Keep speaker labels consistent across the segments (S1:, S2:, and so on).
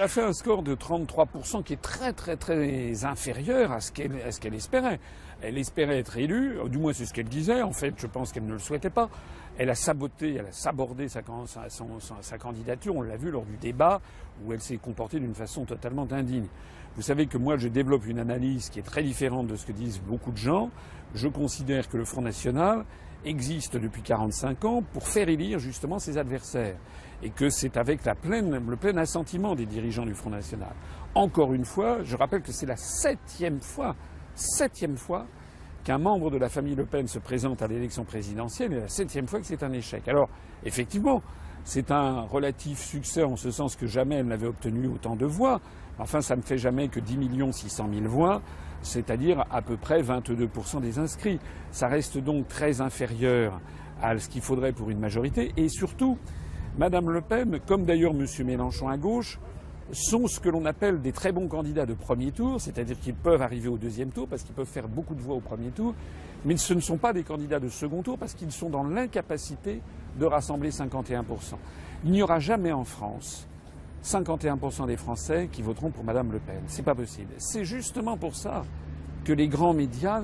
S1: a fait un score de 33% qui est très inférieur à ce qu'elle espérait. Elle espérait être élue, du moins c'est ce qu'elle disait. En fait, je pense qu'elle ne le souhaitait pas. Elle a sabordé sa candidature. On l'a vu lors du débat où elle s'est comportée d'une façon totalement indigne. Vous savez que moi, je développe une analyse qui est très différente de ce que disent beaucoup de gens. Je considère que le Front National existe depuis 45 ans pour faire élire justement ses adversaires. Et que c'est avec le plein assentiment des dirigeants du Front National. Encore une fois, je rappelle que c'est la septième fois qu'un membre de la famille Le Pen se présente à l'élection présidentielle et la septième fois que c'est un échec. Alors, effectivement, c'est un relatif succès en ce sens que jamais elle n'avait obtenu autant de voix. Enfin, ça ne fait jamais que 10 600 000 voix, c'est-à-dire à peu près 22% des inscrits. Ça reste donc très inférieur à ce qu'il faudrait pour une majorité. Et surtout, Madame Le Pen, comme d'ailleurs M. Mélenchon à gauche, sont ce que l'on appelle des très bons candidats de premier tour, c'est-à-dire qu'ils peuvent arriver au deuxième tour parce qu'ils peuvent faire beaucoup de voix au premier tour, mais ce ne sont pas des candidats de second tour parce qu'ils sont dans l'incapacité de rassembler 51%. Il n'y aura jamais en France 51% des Français qui voteront pour Madame Le Pen. C'est pas possible. C'est justement pour ça que les grands médias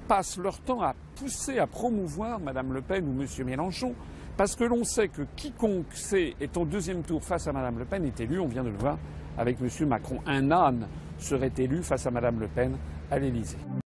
S1: passent leur temps à pousser, à promouvoir Madame Le Pen ou M. Mélenchon, parce que l'on sait que quiconque est au deuxième tour face à Madame Le Pen est élu, on vient de le voir avec M. Macron. Un âne serait élu face à Madame Le Pen à l'Élysée.